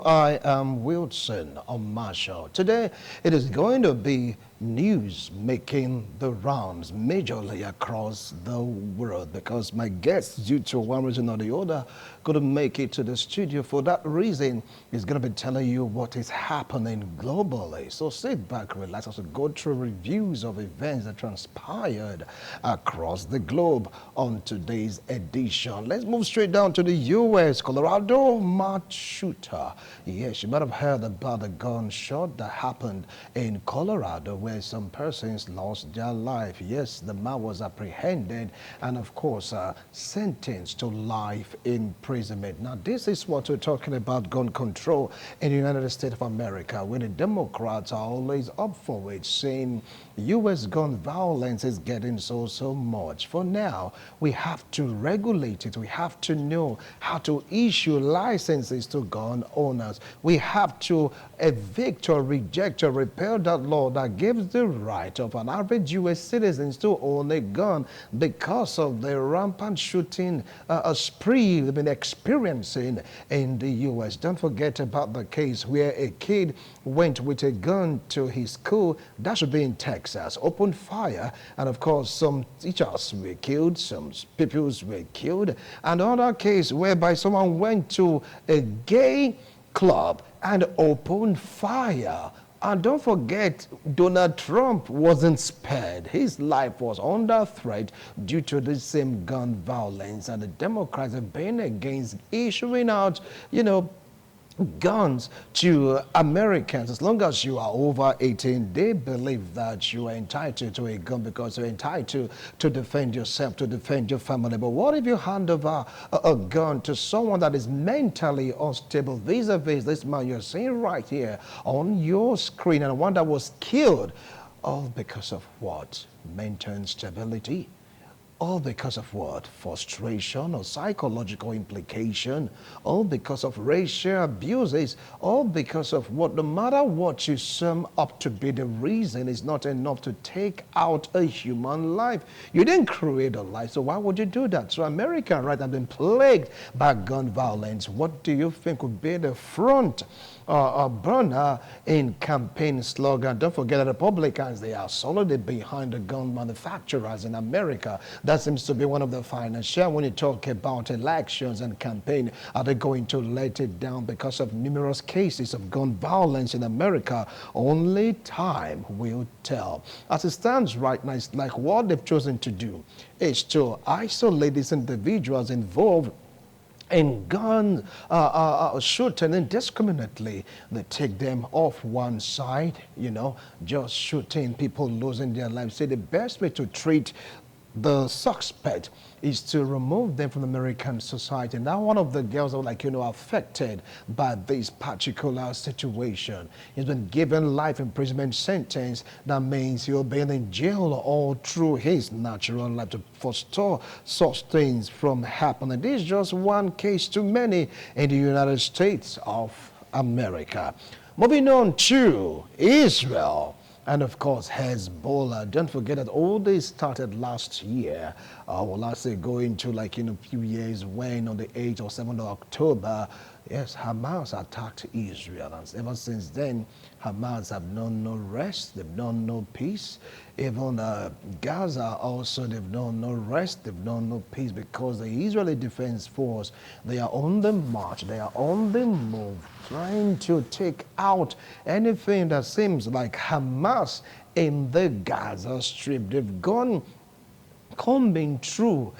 I am Wilson Marshall. Today, it is going to be news making the rounds majorly across the world because my guests, due to one reason or the other, couldn't make it to the studio. For that reason, he's going to be telling you what is happening globally. So sit back, relax, as we go through reviews of events that transpired across the globe on today's edition. Let's move straight down to the U.S. Colorado mass shooter. Yes, you might have heard about the gunshot that happened in Colorado where some persons lost their life. Yes, the man was apprehended and, of course, sentenced to life imprisonment. Now, this is what we're talking about, gun control in the United States of America, where the Democrats are always up for it, saying U.S. gun violence is getting so much. For now, we have to regulate it. We have to know how to issue licenses to gun owners. We have to evict or reject or repeal that law that gives the right of an average U.S. citizen to own a gun because of the rampant shooting spree they've been experiencing in the U.S. Don't forget about the case where a kid went with a gun to his school. That should be in Texas. Opened fire, and of course, some teachers were killed, some pupils were killed. Another case whereby someone went to a gay club and opened fire. And don't forget, Donald Trump wasn't spared. His life was under threat due to the same gun violence. And the Democrats have been against issuing out, guns to Americans. As long as you are over 18, they believe that you are entitled to a gun because you're entitled to defend yourself, to defend your family. But what if you hand over a gun to someone that is mentally unstable, vis-a-vis this man you're seeing right here on your screen, and one that was killed, all because of what? Mental instability. All because of what? Frustration or psychological implication. All because of racial abuses. All because of what? No matter what you sum up to be the reason, is not enough to take out a human life. You didn't create a life, so why would you do that? So America, right, have been plagued by gun violence. What do you think would be the front burner in campaign slogan? Don't forget that Republicans, they are solidly behind the gun manufacturers in America. That seems to be one of the financial. When you talk about elections and campaign, are they going to let it down because of numerous cases of gun violence in America? Only time will tell. As it stands right now, it's like what they've chosen to do is to isolate these individuals involved in gun shooting indiscriminately. They take them off one side, just shooting, people losing their lives. Say the best way to treat the suspect is to remove them from American society. Now, one of the girls that were affected by this particular situation, he's been given life imprisonment sentence. That means he'll be in jail all through his natural life to forestall such things from happening. This is just one case too many in the United States of America. Moving on to Israel. And of course, Hezbollah. Don't forget that all this started last year. Last year, going to a few years when on the 8th or 7th of October, yes, Hamas attacked Israel. And ever since then, Hamas have known no rest. They've known no peace. Even Gaza also, they've known no rest. They've known no peace because the Israeli Defense Force, they are on the march. They are on the move, trying to take out anything that seems like Hamas in the Gaza Strip. They've gone combing through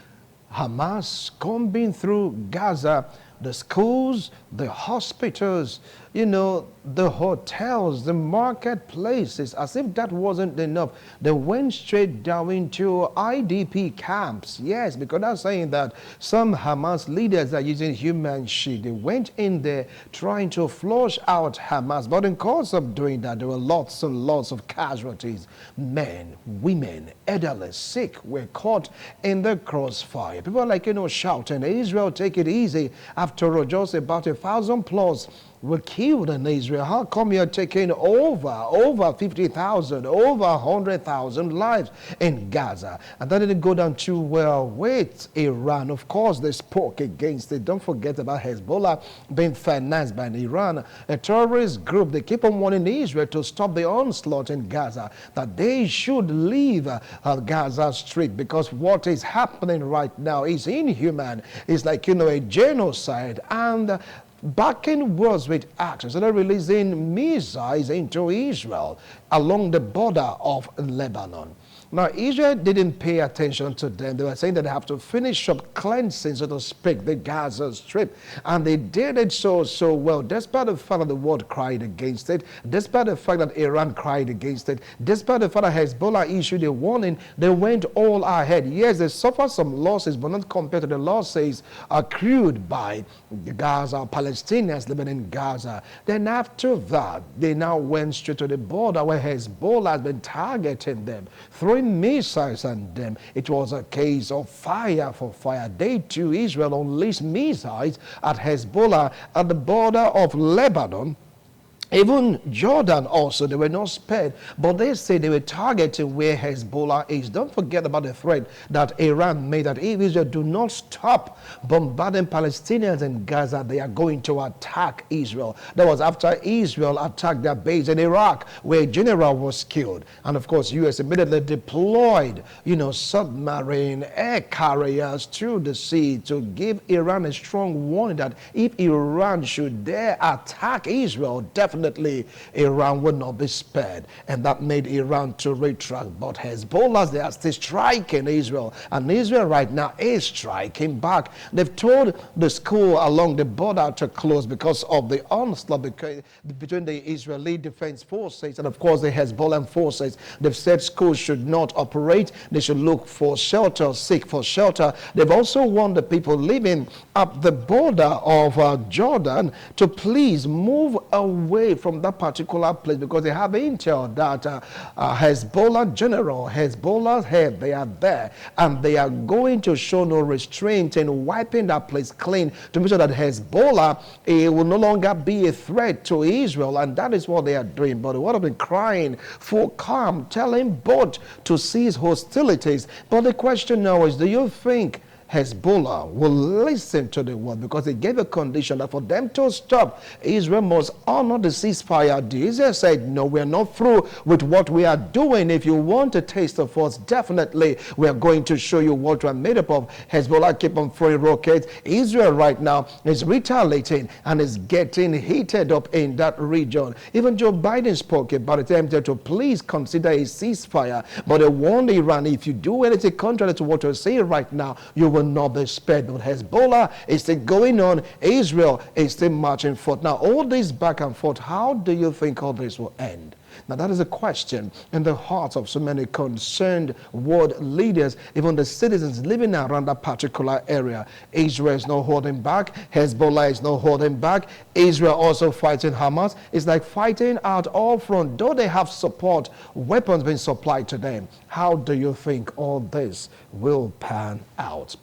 Hamas, combing through Gaza, the schools, the hospitals, the hotels, the marketplaces. As if that wasn't enough, they went straight down into IDP camps. Yes, because they're saying that some Hamas leaders are using human shield. They went in there trying to flush out Hamas. But in course of doing that, there were lots and lots of casualties. Men, women, elderly, sick were caught in the crossfire. People are shouting, Israel, take it easy. After all, just about 1,000 plus were killed in Israel. How come you're taking over 50,000, over 100,000 lives in Gaza? And that didn't go down too well with Iran. Of course, they spoke against it. Don't forget about Hezbollah being financed by Iran, a terrorist group. They keep on warning Israel to stop the onslaught in Gaza, that they should leave Gaza Strip, because what is happening right now is inhuman. It's like, a genocide. And backing words with actions, they're releasing missiles into Israel along the border of Lebanon. Now, Israel didn't pay attention to them. They were saying that they have to finish up cleansing, so to speak, the Gaza Strip. And they did it so well, despite the fact that the world cried against it, despite the fact that Iran cried against it, despite the fact that Hezbollah issued a warning, they went all ahead. Yes, they suffered some losses, but not compared to the losses accrued by the Gaza Palestinians living in Gaza. Then after that, they now went straight to the border where Hezbollah has been targeting them, throwing missiles on them. It was a case of fire for fire. They too, Israel, unleashed missiles at Hezbollah at the border of Lebanon. Even Jordan also, they were not spared, but they say they were targeting where Hezbollah is. Don't forget about the threat that Iran made, that if Israel do not stop bombarding Palestinians in Gaza, they are going to attack Israel. That was after Israel attacked their base in Iraq, where a general was killed. And of course, U.S. immediately deployed, submarine air carriers to the sea to give Iran a strong warning that if Iran should dare attack Israel, definitely Iran would not be spared. And that made Iran to retract. But Hezbollah, they are still striking Israel. And Israel right now is striking back. They've told the school along the border to close because of the onslaught between the Israeli Defense Forces and, of course, the Hezbollah forces. They've said schools should not operate. They should look for shelter, seek for shelter. They've also warned the people living up the border of Jordan to please move away from that particular place, because they have intel that Hezbollah general, Hezbollah's head, they are there, and they are going to show no restraint in wiping that place clean to make sure that Hezbollah will no longer be a threat to Israel, and that is what they are doing. But the world have been crying for calm, telling both to cease hostilities. But the question now is, do you think Hezbollah will listen to the word? Because they gave a condition that for them to stop, Israel must honor the ceasefire deal. Israel said, no, we are not through with what we are doing. If you want a taste of us, definitely we are going to show you what we are made up of. Hezbollah keep on throwing rockets. Israel right now is retaliating and is getting heated up in that region. Even Joe Biden spoke about it, attempted to please consider a ceasefire. But they warned Iran, if you do anything contrary to what you're saying right now, you will not be spared. But Hezbollah is still going on. Israel is still marching forth. Now, all this back and forth, how do you think all this will end? Now, that is a question in the hearts of so many concerned world leaders, even the citizens living around that particular area. Israel is not holding back. Hezbollah is not holding back. Israel also fighting Hamas. It's like fighting out all front. Though they have support, weapons being supplied to them. How do you think all this will pan out?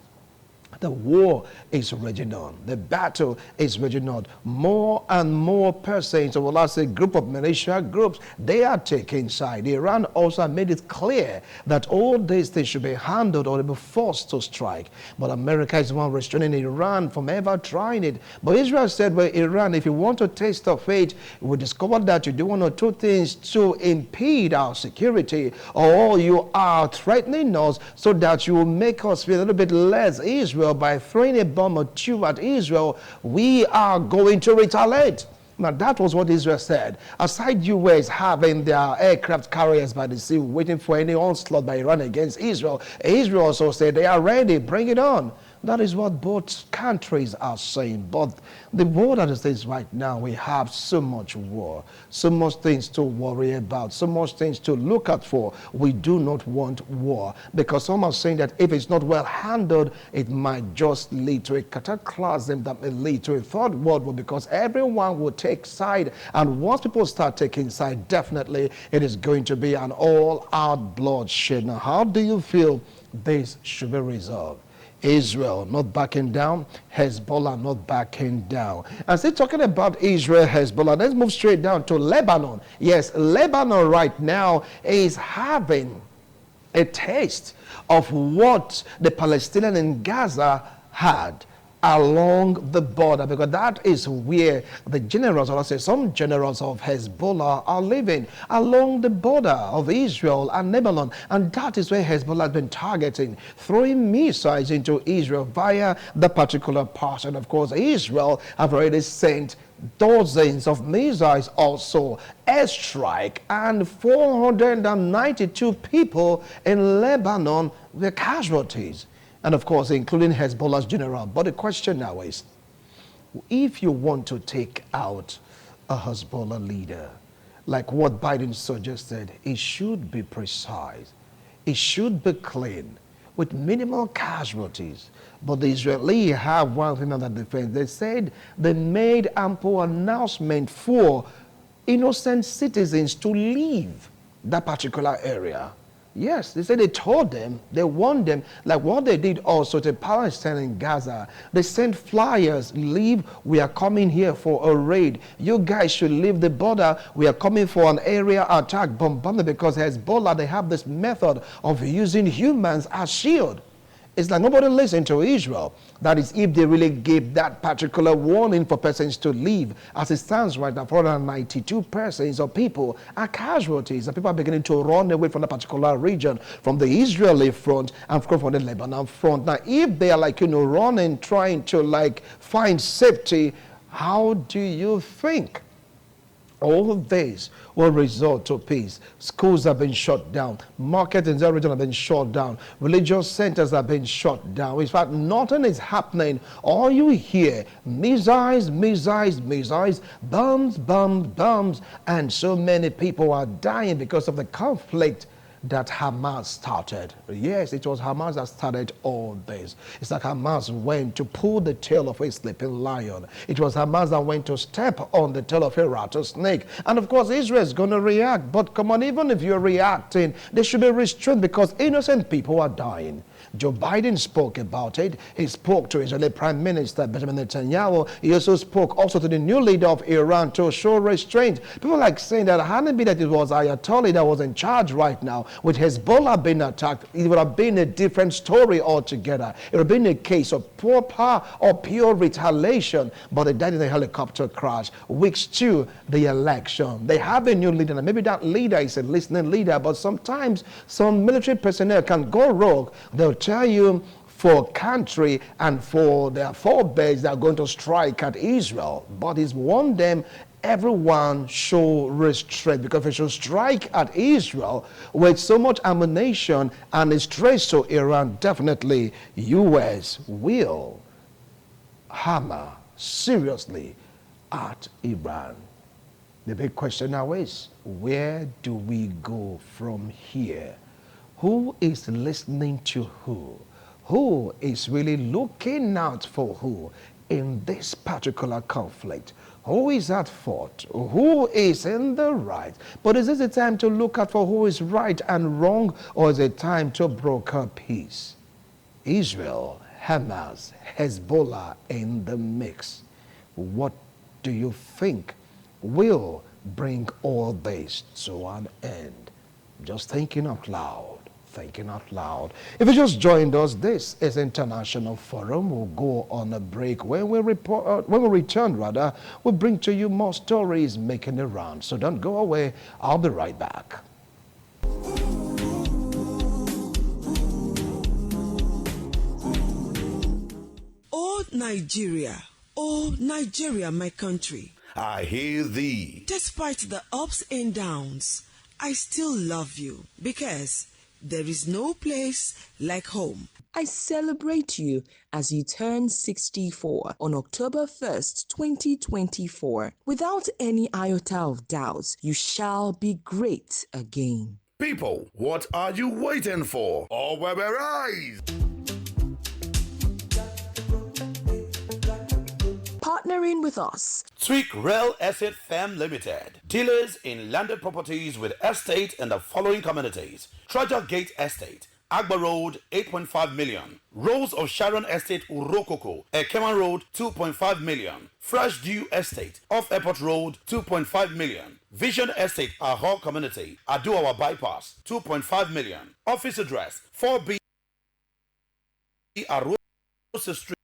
The war is raging on. The battle is raging on. More and more persons, or let's say group of militia groups, they are taking side. Iran also made it clear that all these things should be handled or be forced to strike. But America is the one restraining Iran from ever trying it. But Israel said, well, Iran, if you want to taste of fate, we discovered that you do one or two things to impede our security, or you are threatening us so that you will make us feel a little bit less Israel. By throwing a bomb or two at Israel, we are going to retaliate. Now, that was what Israel said. Aside US having their aircraft carriers by the sea waiting for any onslaught by Iran against Israel, Israel also said they are ready, bring it on. That is what both countries are saying. But the world that is right now, we have so much war, so much things to worry about, so much things to look out for. We do not want war, because some are saying that if it's not well handled, it might just lead to a cataclysm that may lead to a third world war, because everyone will take side. And once people start taking side, definitely it is going to be an all-out bloodshed. Now, how do you feel this should be resolved? Israel not backing down, Hezbollah not backing down. And still talking about Israel, Hezbollah, let's move straight down to Lebanon. Yes, Lebanon right now is having a taste of what the Palestinians in Gaza had along the border, because that is where the generals, or let's say some generals of Hezbollah, are living, along the border of Israel and Lebanon. And that is where Hezbollah has been targeting, throwing missiles into Israel via the particular part. And of course, Israel have already sent dozens of missiles, also airstrike, and 492 people in Lebanon were casualties. And of course, including Hezbollah's general. But the question now is, if you want to take out a Hezbollah leader, like what Biden suggested, it should be precise. It should be clean, with minimal casualties. But the Israelis have one thing on the defense. They said they made ample announcement for innocent citizens to leave that particular area. Yes, they said they told them, they warned them, like what they did also to Palestine in Gaza. They sent flyers, leave, we are coming here for a raid. You guys should leave the border. We are coming for an area attack, bombardment, because Hezbollah, they have this method of using humans as shield. It's like nobody listened to Israel. That is, if they really gave that particular warning for persons to leave. As it stands right now, 492 persons or people are casualties, and people are beginning to run away from the particular region, from the Israeli front and from the Lebanon front. Now, if they are like, running, trying to find safety, how do you think all of this will result to peace? Schools have been shut down. Markets in the region have been shut down. Religious centers have been shut down. In fact, nothing is happening. All you hear, missiles, missiles, missiles, bombs, bombs, bombs. And so many people are dying because of the conflict that Hamas started. Yes, it was Hamas that started all this. It's like Hamas went to pull the tail of a sleeping lion. It was Hamas that went to step on the tail of a rattlesnake. And of course, Israel is going to react. But come on, even if you're reacting, they should be restrained, because innocent people are dying. Joe Biden spoke about it. He spoke to Israeli Prime Minister Benjamin Netanyahu. He also spoke to the new leader of Iran to show restraint. People like saying that hadn't been that it was Ayatollah that was in charge right now, with Hezbollah being attacked, it would have been a different story altogether. It would have been a case of poor power or pure retaliation. But they died in a helicopter crash weeks to the election. They have a new leader, and maybe that leader is a listening leader, but sometimes some military personnel can go rogue. They'll tell you for country and for their forebears they are going to strike at Israel. But he's warned them, everyone show restraint, because if they should strike at Israel with so much ammunition and it's traced to Iran, definitely US will hammer seriously at Iran. The big question now is, where do we go from here? Who is listening to who? Who is really looking out for who in this particular conflict? Who is at fault? Who is in the right? But is this a time to look out for who is right and wrong, or is it time to broker peace? Israel, Hamas, Hezbollah in the mix. What do you think will bring all this to an end? Just thinking out loud. Thinking out loud. If you just joined us, this is International Forum. We'll go on a break. When we return, we'll bring to you more stories making the round. So don't go away. I'll be right back. Oh Nigeria, my country. I hear thee. Despite the ups and downs, I still love you, because there is no place like home. I celebrate you as you turn 64 on October 1st, 2024. Without any iota of doubt, you shall be great again. People, what are you waiting for? All will rise. Partnering with us, Tweak Real Estate Firm Limited, dealers in landed properties with estate in the following communities: Treasure Gate Estate, Agba Road, 8.5 million. Rose of Sharon Estate, Urokoko, Ekema Road, 2.5 million. Fresh Dew Estate, off Airport Road, 2.5 million. Vision Estate, our whole community, Aduawa Bypass, 2.5 million. Office address, 4B Arose Street,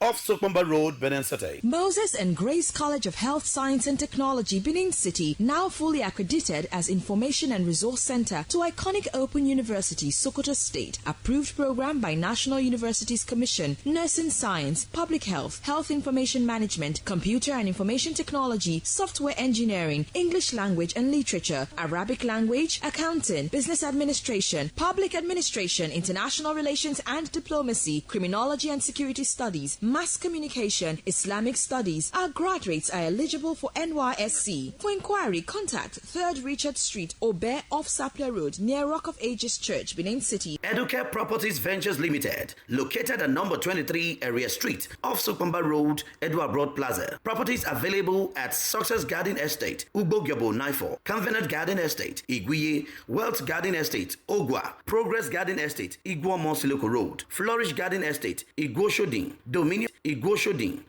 off Sokomba Road, Benin City. Moses and Grace College of Health Science and Technology, Benin City, now fully accredited as Information and Resource Center to iconic Open University, Sokoto State. Approved program by National Universities Commission, Nursing Science, Public Health, Health Information Management, Computer and Information Technology, Software Engineering, English Language and Literature, Arabic Language, Accounting, Business Administration, Public Administration, International Relations and Diplomacy, Criminology and Security Studies, Mass Communication, Islamic Studies. Our graduates are eligible for NYSC. For inquiry, contact 3rd Richard Street, Obe off Sapler Road, near Rock of Ages Church, Benin City. Educare Properties Ventures Limited, located at number 23 Area Street, off Sokomba Road, Edward Broad Plaza. Properties available at Success Garden Estate, Ugbo Gyobo Naifo, Convenant Garden Estate, Iguye, Wealth Garden Estate, Ogwa, Progress Garden Estate, Igbo Monsiloko Road, Flourish Garden Estate, Igbo Shodin,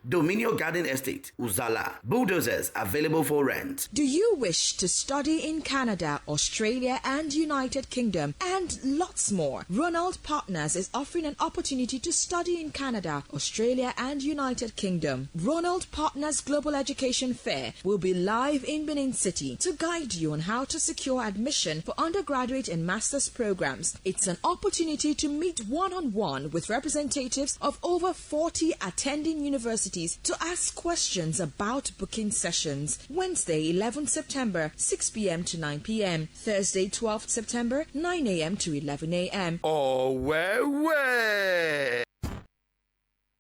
Dominio Garden Estate, Uzala. Bulldozers available for rent. Do you wish to study in Canada, Australia and United Kingdom and lots more? Ronald Partners is offering an opportunity to study in Canada, Australia and United Kingdom. Ronald Partners Global Education Fair will be live in Benin City to guide you on how to secure admission for undergraduate and master's programs. It's an opportunity to meet one-on-one with representatives of over 40 attending universities to ask questions about booking sessions. Wednesday, 11th September, 6 p.m. to 9 p.m. Thursday, 12th September, 9 a.m. to 11 a.m. Oh, where?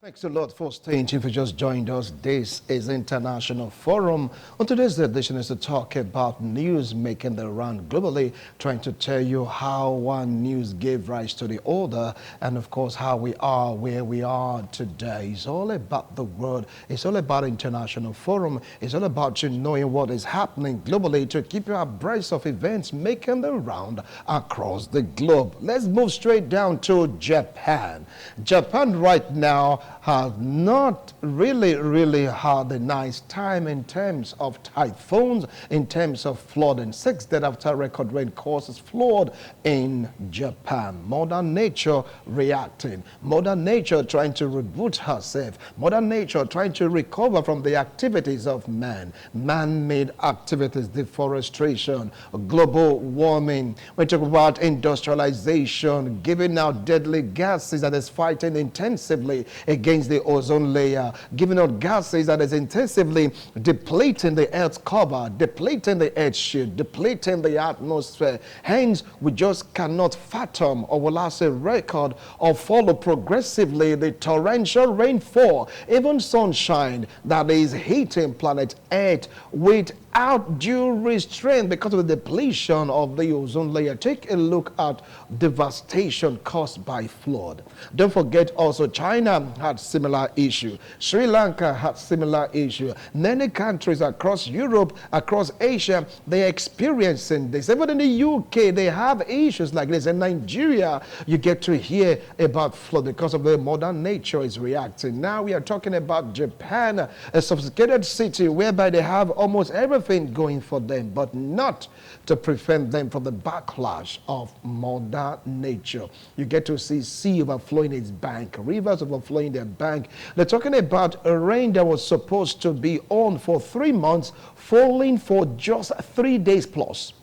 Thanks a lot for staying tuned. If you just joined us, this is International Forum. On today's edition is to talk about news making the round globally, trying to tell you how one news gave rise to the other, and of course how we are where we are today. It's all about the world. It's all about International Forum. It's all about you knowing what is happening globally to keep you abreast of events making the round across the globe. Let's move straight down to Japan. Japan right now have not really had a nice time in terms of typhoons, in terms of flooding. 6 dead after record rain causes flood in Japan. Mother Nature reacting. Mother Nature trying to reboot herself. Mother Nature trying to recover from the activities of man. Man-made activities, deforestation, global warming. We talk about industrialization, giving out deadly gases that is fighting intensively against the ozone layer, giving out gases that is intensively depleting the Earth's cover, depleting the Earth's shield, depleting the atmosphere. Hence, we just cannot fathom or will ask a record or follow progressively the torrential rainfall, even sunshine that is heating planet Earth without due restraint because of the depletion of the ozone layer. Take a look at devastation caused by flood. Don't forget also China had similar issue. Sri Lanka had similar issue. Many countries across Europe, across Asia, they're experiencing this. Even in the UK, they have issues like this. In Nigeria, you get to hear about flood because of the modern nature is reacting. Now we are talking about Japan, a sophisticated city whereby they have almost everything going for them, but not to prevent them from the backlash of Mother Nature. You get to see sea overflowing its bank, rivers overflowing their bank. They're talking about a rain that was supposed to be on for 3 months, falling for just 3 days plus.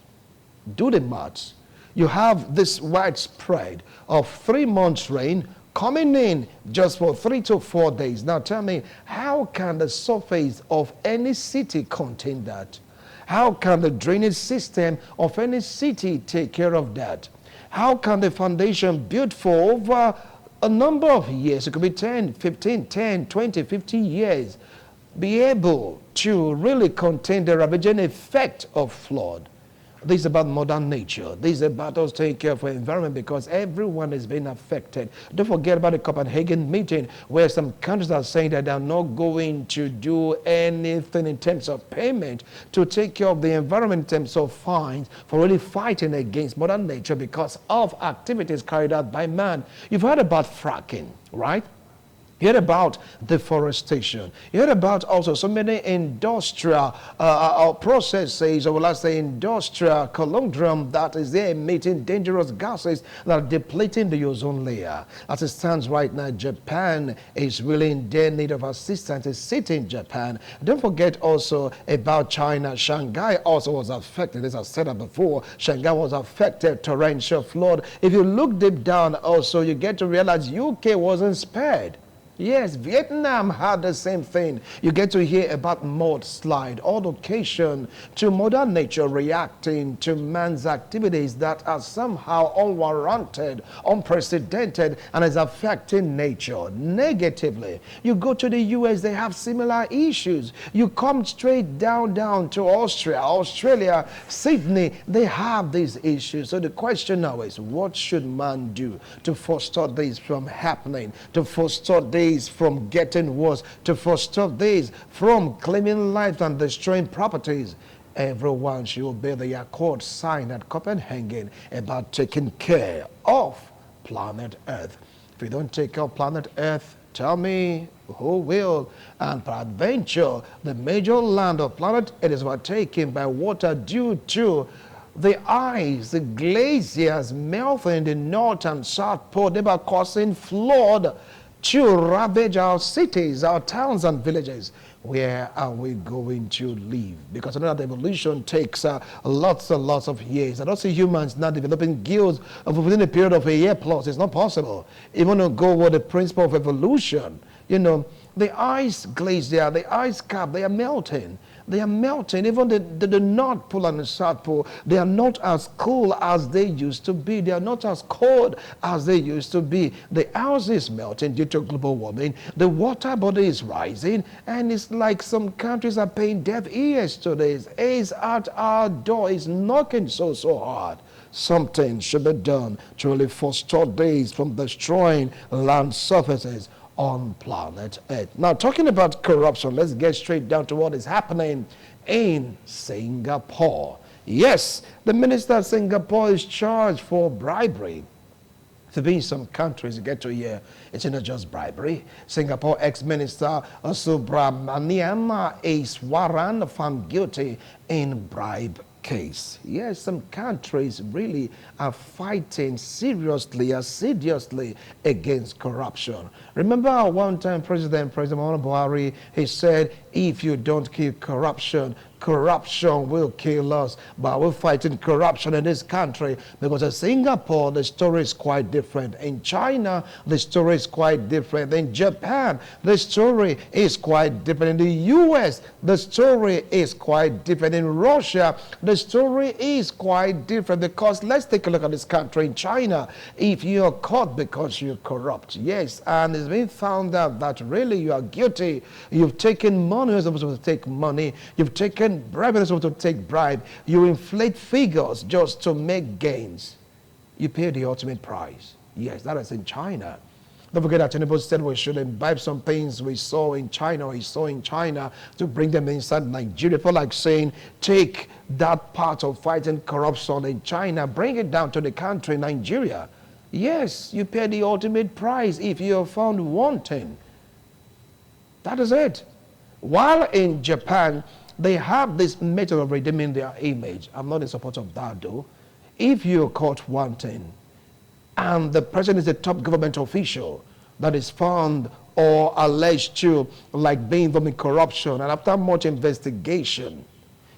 Do the maths. You have this widespread of 3 months rain coming in just for 3 to 4 days. Now tell me, how can the surface of any city contain that? How can the drainage system of any city take care of that? How can the foundation built for over a number of years, it could be 10, 15, 10, 20, 50 years, be able to really contain the ravaging effect of flood? This is about modern nature. This is about us taking care of our environment because everyone is being affected. Don't forget about the Copenhagen meeting where some countries are saying that they're not going to do anything in terms of payment to take care of the environment in terms of fines for really fighting against modern nature because of activities carried out by man. You've heard about fracking, right? You heard about deforestation. You heard about also so many industrial processes, or let's say industrial conundrum that is there emitting dangerous gases that are depleting the ozone layer. As it stands right now, Japan is really in their need of assistance. It's sitting in Japan. Don't forget also about China. Shanghai also was affected. As I said that before, Shanghai was affected, torrential flood. If you look deep down also, you get to realize UK wasn't spared. Yes, Vietnam had the same thing. You get to hear about mudslide, all occasion to modern nature reacting to man's activities that are somehow unwarranted, unprecedented, and is affecting nature negatively. You go to the US, they have similar issues. You come straight down to Australia, Sydney, they have these issues. So the question now is, what should man do to foster this from happening, to foster this from getting worse, to foster this from claiming lives and destroying properties? Everyone should obey the accord signed at Copenhagen about taking care of planet Earth. If we don't take care of planet Earth, tell me who will? And peradventure, the major land of planet Earth is overtaken by water due to the ice, the glaciers melting in the North and South Pole, thereby causing flood to ravage our cities, our towns and villages. Where are we going to live? Because I know that evolution takes lots and lots of years. I don't see humans now developing skills within a period of a year plus. It's not possible. Even to go with the principle of evolution, you know, the ice glacier, the ice cap, they are melting. They are melting. Even the North Pole and the South Pole, they are not as cool as they used to be. They are not as cold as they used to be. The ice is melting due to global warming. The water body is rising. And it's like some countries are paying deaf ears to this. It's at our door. It's knocking so hard. Something should be done to really foster this from destroying land surfaces on planet Earth. Now, talking about corruption, let's get straight down to what is happening in Singapore. Yes, the minister of Singapore is charged for bribery. To be in some countries, you get to hear it's not just bribery. Singapore ex-minister Subramaniam Iswaran found guilty in bribe case. Yes, some countries really are fighting seriously, assiduously against corruption. Remember one time President Muhammadu Buhari, he said, if you don't kill corruption, corruption will kill us. But we're fighting corruption in this country because in Singapore, the story is quite different. In China, the story is quite different. In Japan, the story is quite different. In the US, the story is quite different. In Russia, the story is quite different because let's take a look at this country. In China, if you're caught because you're corrupt, yes, and it's been found out that really you are guilty, you've taken money, you're supposed to take money, you've taken bribe, you're supposed to take bribe, you inflate figures just to make gains, you pay the ultimate price. Yes, that is in China. Don't forget that Tinubu said we should imbibe some things we saw in China or he saw in China to bring them inside Nigeria. People like saying, take that part of fighting corruption in China, bring it down to the country, Nigeria. Yes, you pay the ultimate price if you are found wanting. That is it. While in Japan, they have this method of redeeming their image. I'm not in support of that though. If you're caught wanting, and the person is a top government official that is found or alleged to like being involved in corruption, and after much investigation,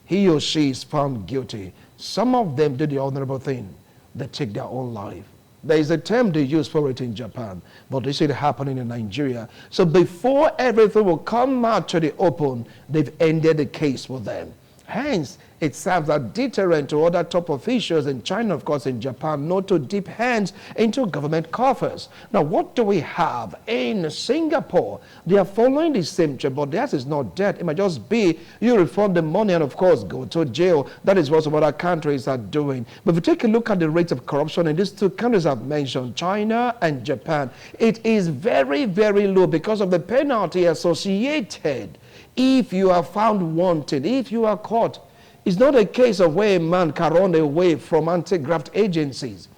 he or she is found guilty. Some of them do the honorable thing. They take their own life. There is a term they use for it in Japan, but they see it happening in Nigeria. So before everything will come out to the open, they've ended the case with them. Hence, It serves as a deterrent to other top officials in China, of course, in Japan, not to dip hands into government coffers. Now, what do we have in Singapore? They are following the same trend, but theirs is not dead. It might just be you reform the money and, of course, go to jail. That is what some other countries are doing. But if you take a look at the rates of corruption in these two countries I've mentioned, China and Japan, it is very, very low because of the penalty associated. If you are found wanted, if you are caught, it's not a case of where a man can run away from anti-graft agencies.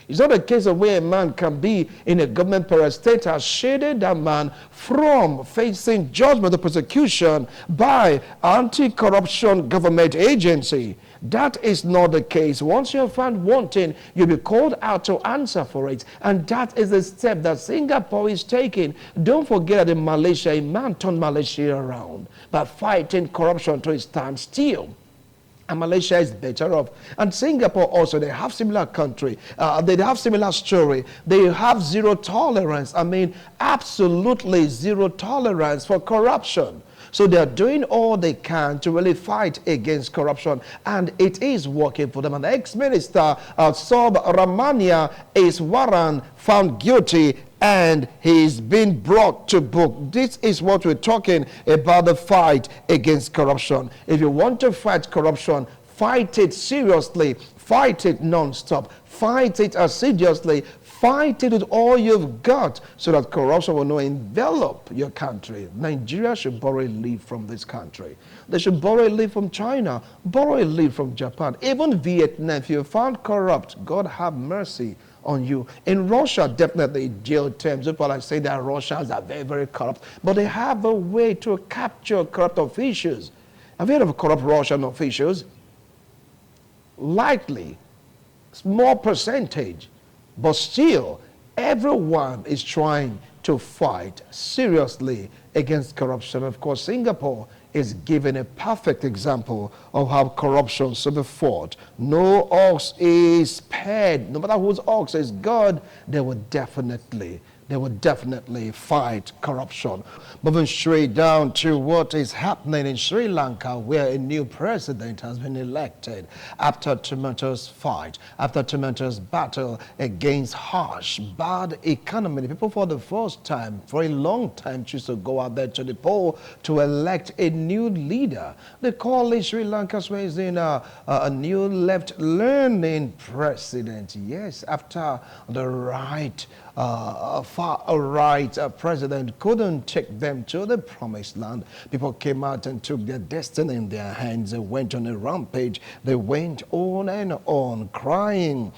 It's not a case of where a man can be in a government parastatus, shaded that man from facing judgment or prosecution by anti-corruption government agency. That is not the case. Once you're found wanting, you'll be called out to answer for it. And that is the step that Singapore is taking. Don't forget that in Malaysia, a man turned Malaysia around by fighting corruption to a standstill. And Malaysia is better off. And Singapore also, they have similar country. They have similar story. They have zero tolerance. I mean, absolutely zero tolerance for corruption. So they are doing all they can to really fight against corruption, and it is working for them. And the ex-minister Subramania is warrant found guilty, and he's been brought to book. This is what we're talking about, the fight against corruption. If you want to fight corruption, fight it seriously, fight it non-stop, fight it assiduously, fight it with all you've got so that corruption will not envelop your country. Nigeria should borrow a lead from this country. They should borrow a lead from China, borrow a lead from Japan, even Vietnam. If you're found corrupt, God have mercy on you. In Russia, definitely jail terms. People like say that Russians are very, very corrupt, but they have a way to capture corrupt officials. Have you heard of corrupt Russian officials? Likely, small percentage. But still, everyone is trying to fight seriously against corruption. Of course, Singapore is giving a perfect example of how corruption should be fought. No ox is spared. No matter whose ox is God, they will definitely fight corruption. Moving straight down to what is happening in Sri Lanka, where a new president has been elected after tumultuous fight, after tumultuous battle against harsh, bad economy. The people for the first time, for a long time, choose to go out there to the poll to elect a new leader. They call it Sri Lanka's raising a new left-leaning president. Yes, after the far-right president couldn't take them to the promised land. People came out and took their destiny in their hands. They went on a rampage. They went on and on, crying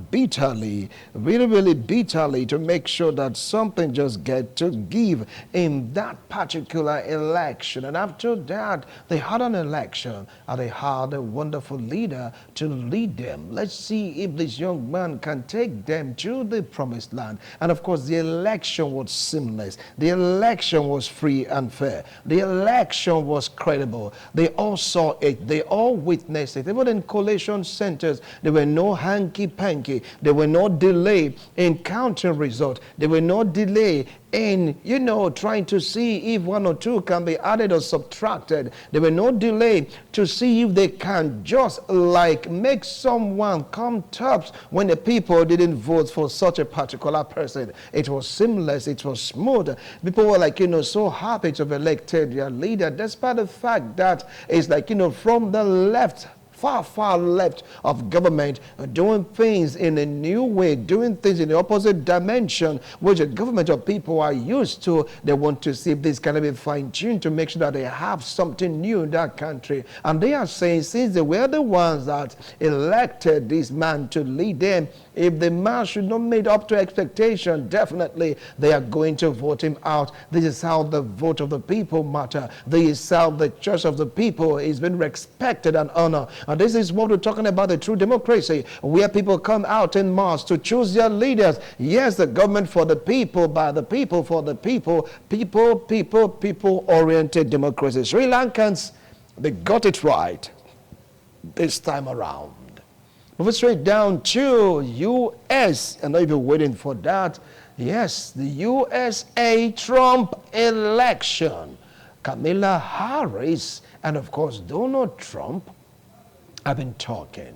bitterly, really, really bitterly, to make sure that something just get to give in that particular election. And after that, they had an election, and they had a wonderful leader to lead them. Let's see if this young man can take them to the promised land. And of course, the election was seamless. The election was free and fair. The election was credible. They all saw it. They all witnessed it. Even in collation centers, there were no hanky-panky. There were no delay in counting results. There were no delay in, trying to see if one or two can be added or subtracted. There were no delay to see if they can just make someone come tops when the people didn't vote for such a particular person. It was seamless. It was smooth. People were so happy to have elected their leader, despite the fact that it's from the left, far left of government, doing things in a new way, doing things in the opposite dimension, which the government of people are used to. They want to see if this can be fine-tuned to make sure that they have something new in that country. And they are saying, since they were the ones that elected this man to lead them, if the man should not meet up to expectation, definitely they are going to vote him out. This is how the vote of the people matter. This is how the choice of the people is being respected and honored. And this is what we're talking about, the true democracy, where people come out in mass to choose their leaders. Yes, the government for the people, by the people, for the people, people-oriented democracy. Sri Lankans, they got it right this time around. Moving straight down to U.S. I know you've been waiting for that. Yes, the USA Trump election. Kamala Harris and, of course, Donald Trump have been talking.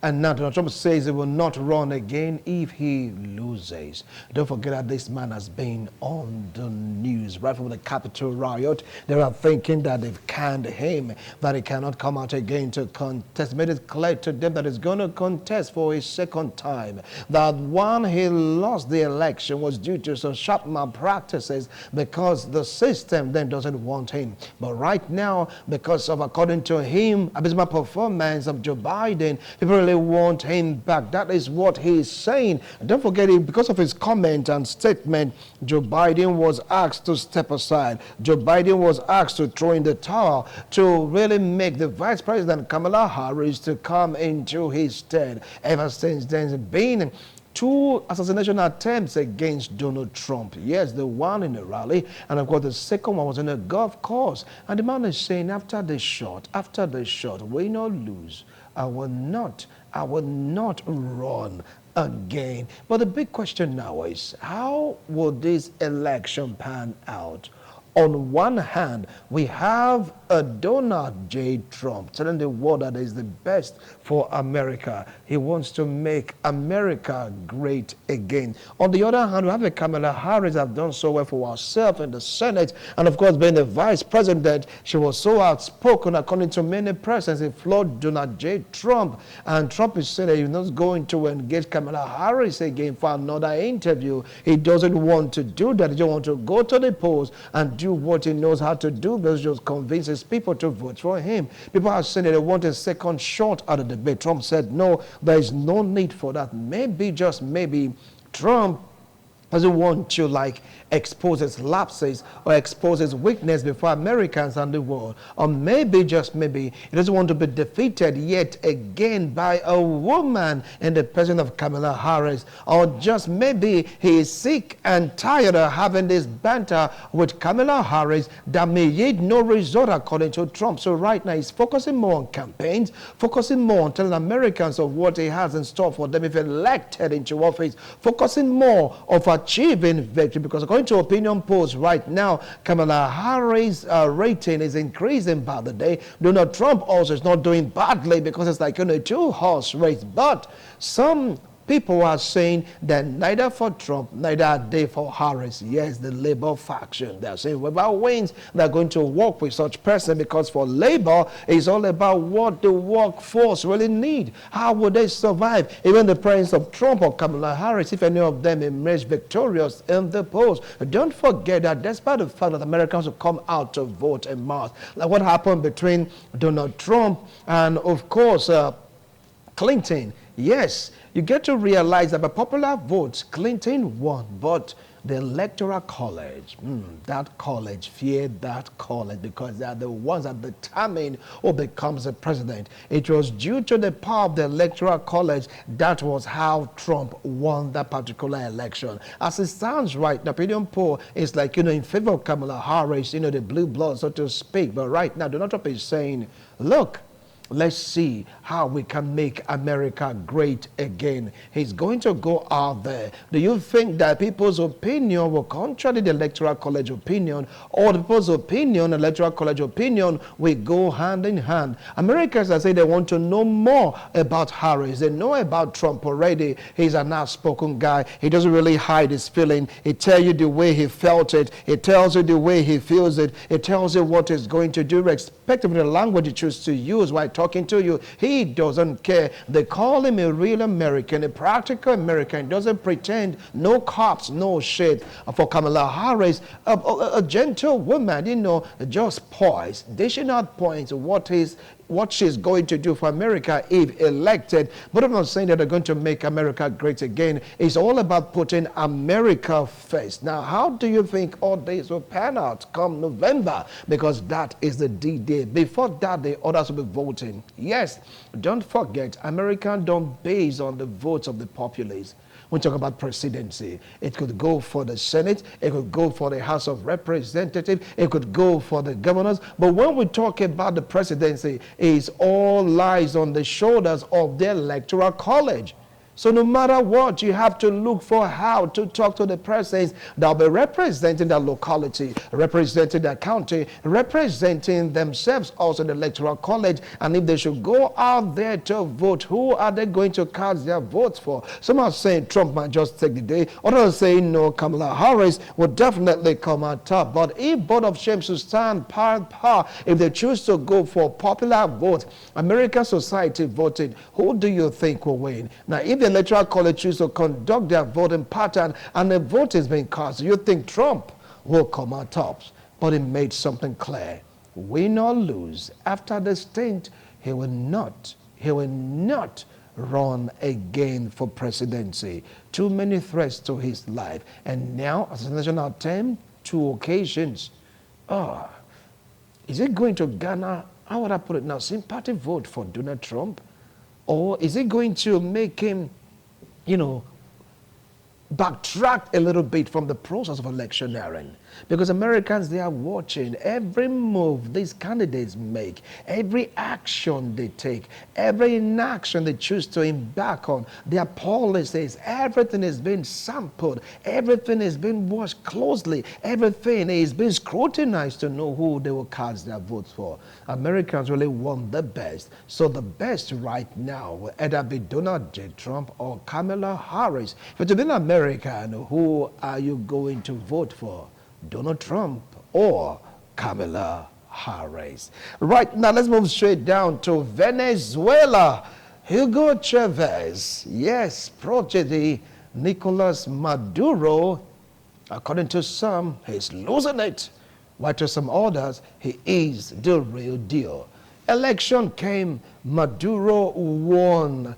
And now Donald Trump says he will not run again if he loses. Don't forget that this man has been on the news right from the Capitol riot. They are thinking that they've canned him, that he cannot come out again to contest. Made it clear to them that he's going to contest for a second time. That one, he lost the election was due to some sharp malpractices because the system then doesn't want him. But right now, because of, according to him, abysmal performance of Joe Biden, people really want him back. That is what he's saying. And don't forget it, because of his comment and statement, Joe Biden was asked to step aside. Joe Biden was asked to throw in the towel to really make the Vice President Kamala Harris to come into his stead. Ever since then, there's been 2 assassination attempts against Donald Trump. Yes, the one in a rally, and of course the second one was in a golf course. And the man is saying, after the shot, win or lose, I will not run again. But the big question now is, how will this election pan out? On one hand, we have a Donald J. Trump telling the world that is the best for America. He wants to make America great again. On the other hand, we have a Kamala Harris that have done so well for herself in the Senate. And of course, being the vice president, she was so outspoken, according to many persons, it floored Donald J. Trump. And Trump is saying that he's not going to engage Kamala Harris again for another interview. He doesn't want to do that. He just wants to go to the polls and do what he knows how to do, because just convinces people to vote for him. People are saying that they want a second shot at the debate. Trump said, no, there is no need for that. Maybe, just maybe, Trump doesn't want to expose his lapses or expose his weakness before Americans and the world. Or maybe, just maybe, he doesn't want to be defeated yet again by a woman in the person of Kamala Harris. Or just maybe he is sick and tired of having this banter with Kamala Harris that may yield no result, according to Trump. So right now he's focusing more on campaigns, focusing more on telling Americans of what he has in store for them if elected into office, focusing more of achieving victory, because according to opinion polls right now, Kamala Harris' rating is increasing by the day. Donald Trump also is not doing badly because it's like a 2-horse race. But some people are saying that neither for Trump, neither are they for Harris. Yes, the Labour faction. They're saying whoever wins, they're going to work with such person, because for Labour, it's all about what the workforce really need. How would they survive? Even the presence of Trump or Kamala Harris, if any of them emerge victorious in the polls. Don't forget that despite the fact that Americans will come out to vote en masse, like what happened between Donald Trump and, of course, Clinton. Yes, you get to realize that by popular votes, Clinton won, but the Electoral College, that college feared that college, because they are the ones that determine who becomes the president. It was due to the power of the Electoral College. That was how Trump won that particular election. As it stands right, the opinion poll is like, in favor of Kamala Harris, the blue blood, so to speak. But right now, Donald Trump is saying, look, let's see how we can make America great again. He's going to go out there. Do you think that people's opinion will contradict the Electoral College opinion, or the people's opinion, Electoral College opinion, will go hand in hand? Americans are saying they want to know more about Harris. They know about Trump already. He's an outspoken guy. He doesn't really hide his feeling. He tells you the way he felt it. He tells you the way he feels it. He tells you what he's going to do, irrespective of the language he chooses to use while talking to you. He doesn't care. They call him a real American, a practical American. He doesn't pretend. No cops, no shit. For Kamala Harris, a gentle woman, just poised. They should not point what she's going to do for America if elected. But I'm not saying that they're going to make America great again. It's all about putting America first. Now, how do you think all this will pan out come November? Because that is the D-Day. Before that, the others will be voting. Yes, don't forget, Americans don't base on the votes of the populace. We talk about presidency. It could go for the Senate. It could go for the House of Representatives. It could go for the governors. But when we talk about the presidency, it all lies on the shoulders of the Electoral College. So no matter what, you have to look for how to talk to the persons that will be representing that locality, representing that county, representing themselves also in the electoral college. And if they should go out there to vote, who are they going to cast their votes for? Some are saying Trump might just take the day. Others are saying no, Kamala Harris will definitely come on top. But if both of them should stand par, if they choose to go for popular vote, American society voted, who do you think will win? Now, if the electoral college choose to conduct their voting pattern and the vote is being cast, you think Trump will come on top? But he made something clear. Win or lose, after the stint, he will not run again for presidency. Too many threats to his life. And now, as a national attempt, 2 occasions. Is it going to garner, how would I put it now, sympathy vote for Donald Trump? Or is it going to make him, backtrack a little bit from the process of electioneering? Because Americans, they are watching every move these candidates make, every action they take, every inaction they choose to embark on, their policies, everything is being sampled, everything is being watched closely, everything is being scrutinized to know who they will cast their votes for. Americans really want the best. So the best right now will either be Donald J. Trump or Kamala Harris. If you're an American, who are you going to vote for? Donald Trump or Kamala Harris? Right now, let's move straight down to Venezuela. Hugo Chavez, yes, prodigy Nicolas Maduro, according to some, he's losing it, while to some others, he is the real deal. Election came, Maduro won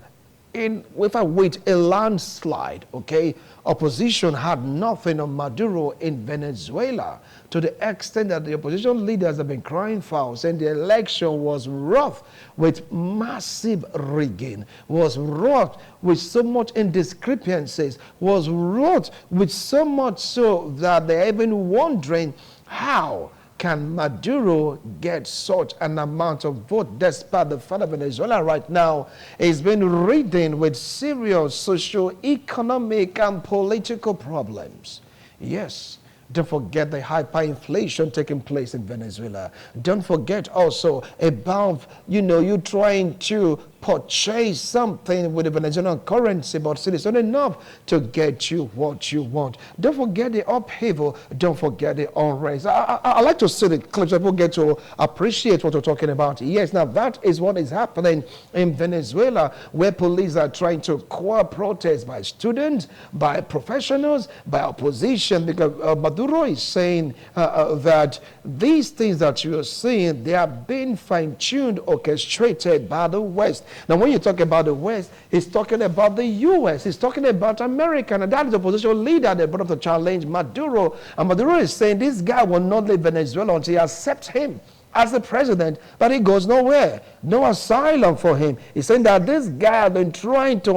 with a landslide, okay? Opposition had nothing on Maduro in Venezuela, to the extent that the opposition leaders have been crying foul, saying the election was rough with massive rigging, was wrought with so much indiscrepancies, was wrought with so much so that they're even wondering how can Maduro get such an amount of vote, despite the fact that Venezuela right now is being ridden with serious socio-economic and political problems? Yes. Don't forget the hyperinflation taking place in Venezuela. Don't forget also about, you trying to purchase something with the Venezuelan currency, but still it's not enough to get you what you want. Don't forget the upheaval. Don't forget the unrest. I like to see the clips so people get to appreciate what we're talking about. Yes, now that is what is happening in Venezuela, where police are trying to quell protests by students, by professionals, by opposition, because Maduro is saying that these things that you are seeing, they are being fine-tuned, orchestrated by the West. Now, when you talk about the West, he's talking about the U.S., he's talking about America, and that is the opposition leader that brought up to challenge Maduro. And Maduro is saying this guy will not leave Venezuela until he accepts him as the president, but he goes nowhere. No asylum for him. He's saying that this guy has been trying to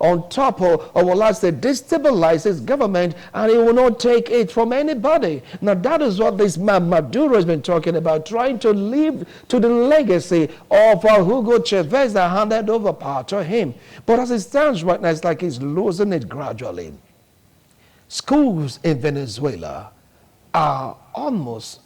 untopple, or will I say destabilize his government, and he will not take it from anybody. Now that is what this man Maduro has been talking about, trying to live to the legacy of Hugo Chavez that handed over power to him. But as it stands right now, it's like he's losing it gradually. Schools in Venezuela are almost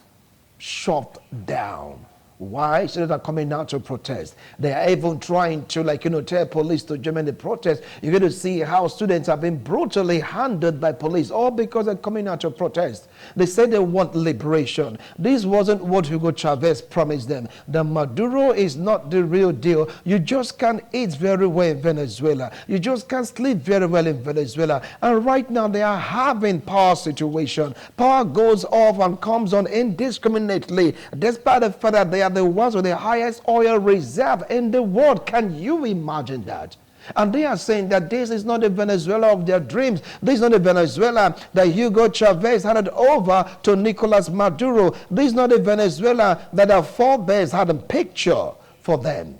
shut down. Why? Students are coming out to protest. They are even trying to, tell police to join in the protest. You're going to see how students have been brutally handled by police, all because they're coming out to protest. They say they want liberation. This wasn't what Hugo Chavez promised them. The Maduro is not the real deal. You just can't eat very well in Venezuela. You just can't sleep very well in Venezuela. And right now they are having power situation. Power goes off and comes on indiscriminately, despite the fact that they are the ones with the highest oil reserve in the world. Can you imagine that? And they are saying that this is not the Venezuela of their dreams. This is not the Venezuela that Hugo Chavez handed over to Nicolas Maduro. This is not the Venezuela that their forebears had a picture for them.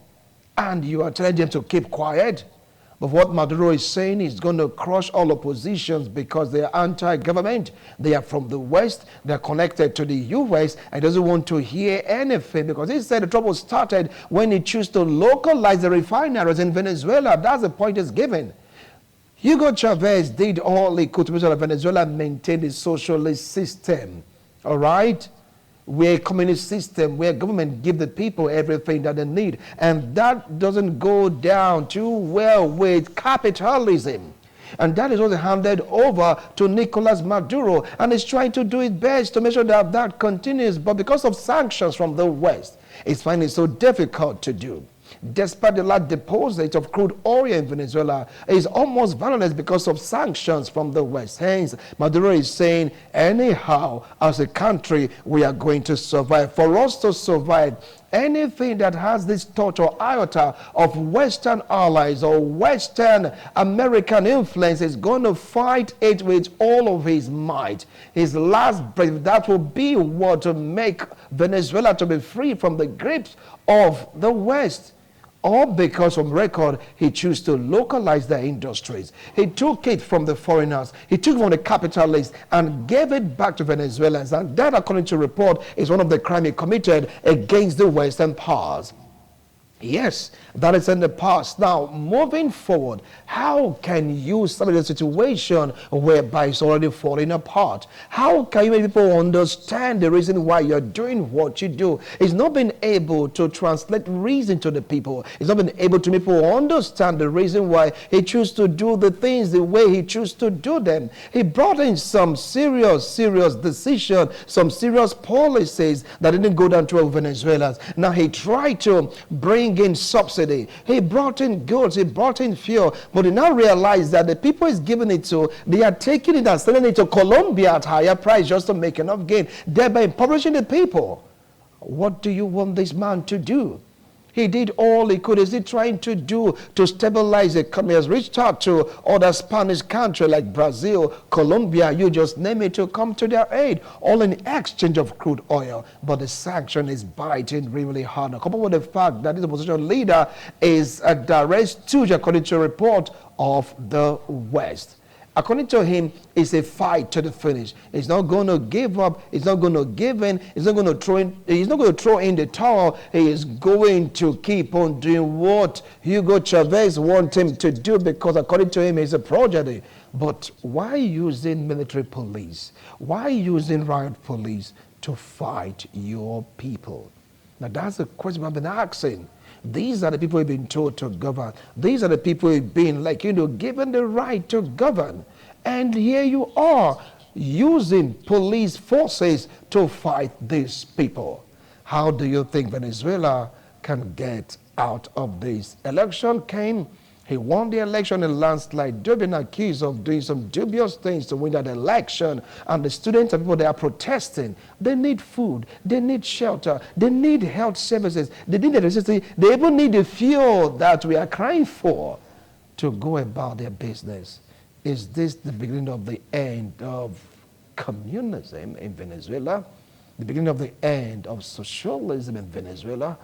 And you are telling them to keep quiet? But what Maduro is saying is going to crush all oppositions because they are anti-government. They are from the West. They are connected to the U.S. and doesn't want to hear anything, because he said the trouble started when he chose to localize the refineries in Venezuela. That's the point he's given. Hugo Chavez did all he could to make sure that Venezuela maintained a socialist system. All right? Where a communist system, where government give the people everything that they need. And that doesn't go down too well with capitalism. And that is what they handed over to Nicolas Maduro. And he's trying to do it best to make sure that that continues. But because of sanctions from the West, it's finding it so difficult to do. Despite the large deposit of crude oil in Venezuela, is almost valueless because of sanctions from the West. Hence, Maduro is saying, anyhow, as a country, we are going to survive. For us to survive, anything that has this touch or iota of Western allies or Western American influence is going to fight it with all of his might. His last breath, that will be what to make Venezuela to be free from the grips of the West. All because on record, he chose to localize their industries. He took it from the foreigners. He took it from the capitalists and gave it back to Venezuelans. And that, according to report, is one of the crimes he committed against the Western powers. Yes, that is in the past. Now, moving forward, how can you study the situation whereby it's already falling apart? How can you make people understand the reason why you're doing what you do? It's not been able to translate reason to the people. It's not been able to make people understand the reason why he chose to do the things the way he chose to do them. He brought in some serious decision, some serious policies that didn't go down to Venezuelans. Now, he tried to bring in subsidy. He brought in goods, he brought in fuel, but he now realized that the people he's giving it to, they are taking it and selling it to Colombia at higher price just to make enough gain, thereby impoverishing the people. What do you want this man to do? He did all he could. Is he trying to do to stabilize the economy? He has reached out to other Spanish countries like Brazil, Colombia, you just name it, to come to their aid, all in exchange of crude oil. But the sanction is biting really hard. Coupled with the fact that this opposition leader is a direct stooge, according to a report of the West. According to him, it's a fight to the finish. He's not going to give up. He's not going to give in. He's not going to throw in. He's not going to throw in the towel. He is going to keep on doing what Hugo Chavez wants him to do, because according to him, he's a prodigy. But why using military police? Why using riot police to fight your people? Now, that's the question I've been asking. These are the people who've been told to govern. These are the people who've been, given the right to govern. And here you are, using police forces to fight these people. How do you think Venezuela can get out of this? Election came. He won the election in a landslide. They've been accused of doing some dubious things to win that election. And the students and people, they are protesting. They need food. They need shelter. They need health services. They need electricity. They even need the fuel that we are crying for to go about their business. Is this the beginning of the end of communism in Venezuela? The beginning of the end of socialism in Venezuela?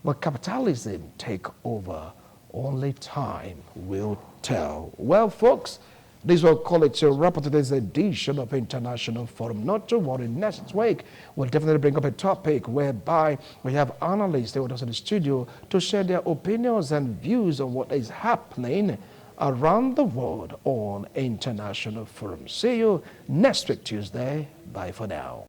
Will capitalism take over? Only time will tell. Well, folks, this will call it a wrap up today's edition of International Forum. Not to worry, next week we'll definitely bring up a topic whereby we have analysts with us in the studio to share their opinions and views on what is happening around the world on International Forum. See you next week, Tuesday. Bye for now.